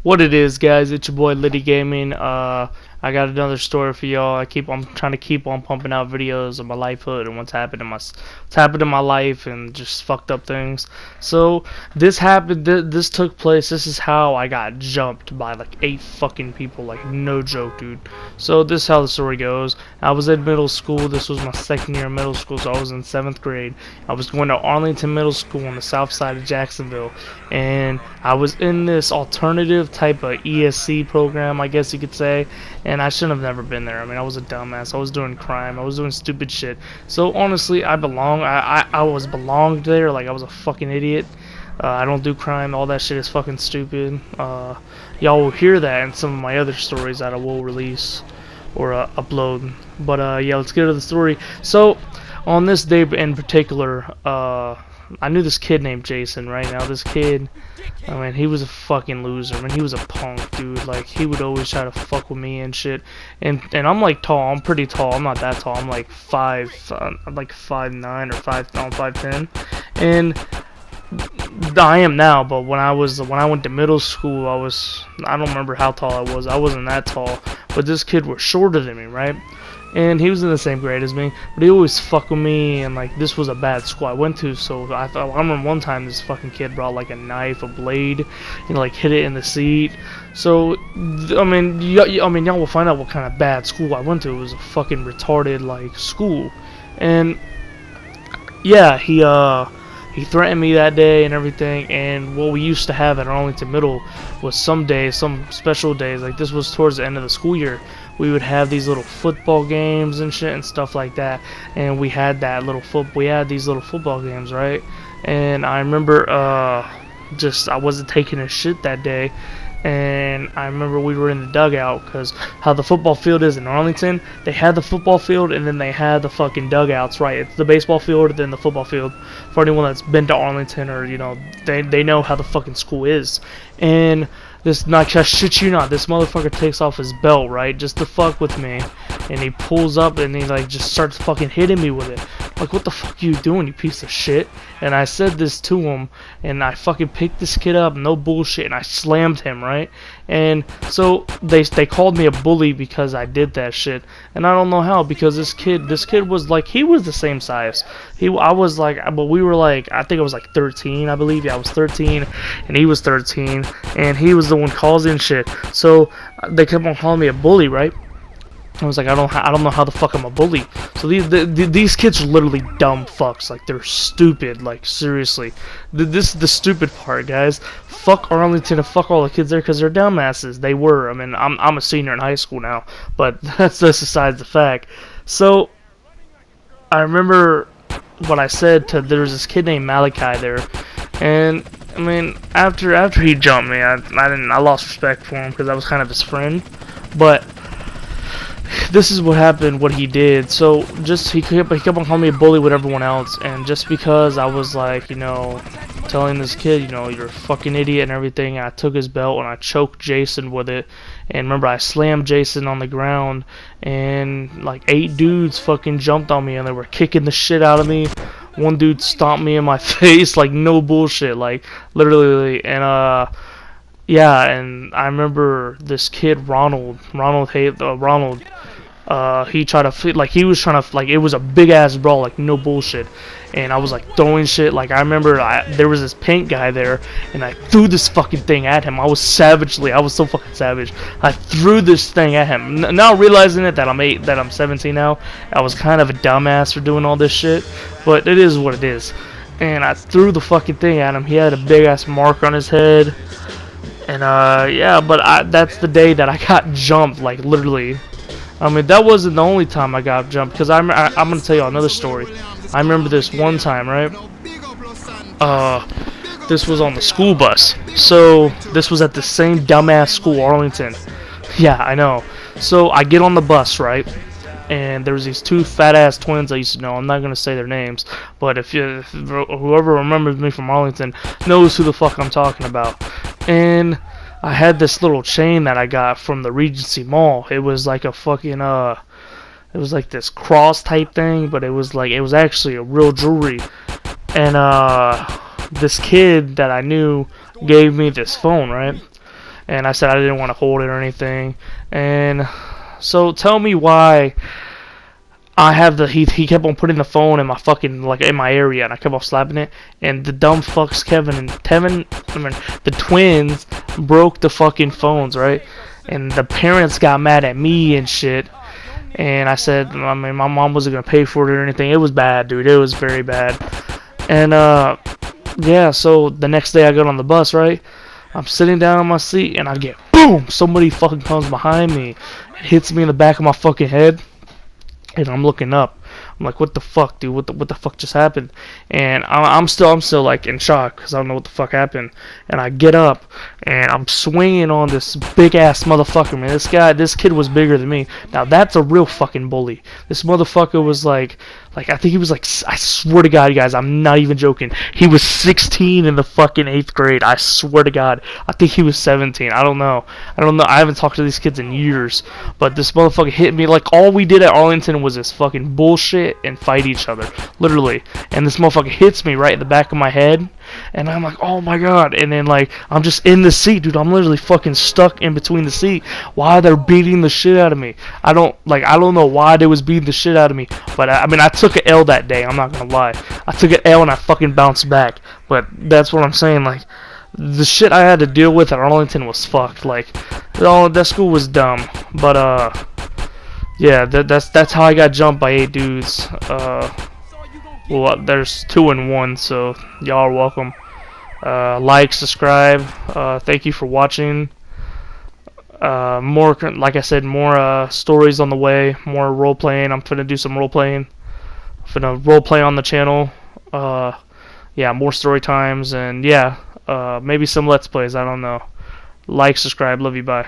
What it is, guys? It's your boy Liddy Gaming. I got another story for y'all. I'm trying to keep on pumping out videos of my lifehood and what's happened in my life and just fucked up things. So this happened. This took place. This is how I got jumped by like 8 fucking people. Like no joke, dude. So this is how the story goes. I was in middle school. This was my second year of middle school, so I was in 7th grade. I was going to Arlington Middle School on the south side of Jacksonville, and I was in this alternative type of ESC program, I guess you could say, and I shouldn't have never been there. I mean, I was a dumbass. I was doing crime. I was doing stupid shit. So honestly, I was belonged there. Like I was a fucking idiot. I don't do crime. All that shit is fucking stupid. Y'all will hear that in some of my other stories that I will release or upload. But yeah, let's get to the story. So on this day in particular, I knew this kid named Jason. Right now, this kid, I mean, he was a fucking loser. I mean, he was a punk, dude. Like, he would always try to fuck with me and shit. And I'm like tall. I'm pretty tall. I'm not that tall. I'm like I'm like 5'9" or 5'10", and I am now. But when I went to middle school, I don't remember how tall I was. I wasn't that tall. But this kid was shorter than me, right? And he was in the same grade as me, but he always fucked with me, and like this was a bad school I went to, so I remember one time this fucking kid brought like a knife, a blade, and like hit it in the seat. So I mean, y'all will find out what kind of bad school I went to. It was a fucking retarded like school, and yeah, he threatened me that day and everything. And what we used to have at Arlington Middle was some days, some special days, like this was towards the end of the school year, we would have these little football games and shit and stuff like that. And we had these little football games, right? And I remember I wasn't taking a shit that day, and I remember we were in the dugout, because how the football field is in Arlington, they had the football field and then they had the fucking dugouts, right? It's the baseball field, then the football field. For anyone that's been to Arlington, or they know how the fucking school is. And this, not just shit you not, this motherfucker takes off his belt, right, just to fuck with me, and he pulls up and he like just starts fucking hitting me with it. Like, what the fuck are you doing, you piece of shit? And I said this to him, and I fucking picked this kid up, no bullshit, and I slammed him, right? And so they called me a bully because I did that shit, and I don't know how, because this kid was like, he was the same size. I was like, but we were like, I think I was like 13, I believe. Yeah, I was 13, and he was 13, and he was the one causing shit. So they kept on calling me a bully, right? I was like, I don't know how the fuck I'm a bully. So these kids are literally dumb fucks. Like, they're stupid. Like, seriously. This is the stupid part, guys. Fuck Arlington and fuck all the kids there, because they're dumbasses. They were. I mean, I'm a senior in high school now, but that's just besides the fact. So I remember what I said to, there was this kid named Malachi there, and I mean, after he jumped me, I lost respect for him because I was kind of his friend. But this is what happened, what he did. So he kept on calling me a bully with everyone else, and just because I was like, telling this kid, you're a fucking idiot and everything, and I took his belt and I choked Jason with it. And remember, I slammed Jason on the ground, and like 8 dudes fucking jumped on me, and they were kicking the shit out of me. One dude stomped me in my face, like no bullshit, like literally. And yeah, and I remember this kid Ronald, he tried to like, he was trying to, like, it was a big ass brawl, like no bullshit, and I was like throwing shit. Like, I remember there was this paint guy there, and I threw this fucking thing at him. I was so fucking savage. I threw this thing at him. Now realizing that I'm 17 now, I was kind of a dumbass for doing all this shit, but it is what it is. And I threw the fucking thing at him. He had a big ass mark on his head. And yeah, but that's the day that I got jumped, like literally. I mean, that wasn't the only time I got jumped, because I'm gonna tell you another story. I remember this one time, right? This was on the school bus. So this was at the same dumbass school, Arlington. Yeah, I know. So I get on the bus, right? And there was these 2 fat ass twins I used to know. I'm not gonna say their names, but if whoever remembers me from Arlington knows who the fuck I'm talking about. And I had this little chain that I got from the Regency Mall. It was like a fucking it was like this cross type thing, but it was actually a real jewelry. And this kid that I knew gave me this phone, right? and I said I didn't want to hold it or anything. And so tell me why I have the he kept on putting the phone in my fucking like in my area, and I kept on slapping it. And the dumb fucks the twins broke the fucking phones, right? And the parents got mad at me and shit. And I said, I mean, my mom wasn't gonna pay for it or anything. It was bad, dude. It was very bad. And yeah. So the next day I got on the bus, right? I'm sitting down on my seat, and I get boom. Somebody fucking comes behind me and hits me in the back of my fucking head. And I'm looking up. I'm like, what the fuck, dude? What the fuck just happened? And I'm still like in shock because I don't know what the fuck happened. And I get up and I'm swinging on this big ass motherfucker, man. This kid was bigger than me. Now that's a real fucking bully. This motherfucker was like I think he was like, I swear to God, guys, I'm not even joking. He was 16 in the fucking 8th grade. I swear to God. I think he was 17. I don't know. I haven't talked to these kids in years. But this motherfucker hit me. Like, all we did at Arlington was this fucking bullshit and fight each other. Literally. And this motherfucker hits me right in the back of my head. And I'm like, oh my God. And then, like, I'm just in the seat, dude. I'm literally fucking stuck in between the seat while they're beating the shit out of me. I don't know why they was beating the shit out of me. But, I mean, I took an L that day. I'm not gonna lie. I took an L and I fucking bounced back. But that's what I'm saying. Like, the shit I had to deal with at Arlington was fucked. Like, that school was dumb. But, yeah, that's how I got jumped by 8 dudes. Well, there's 2 and 1, so y'all are welcome. Like, subscribe. Thank you for watching. More, like I said, more stories on the way. More role playing. I'm finna do some role playing. I'm finna role play on the channel. Yeah, more story times, and yeah, maybe some let's plays. I don't know. Like, subscribe. Love you. Bye.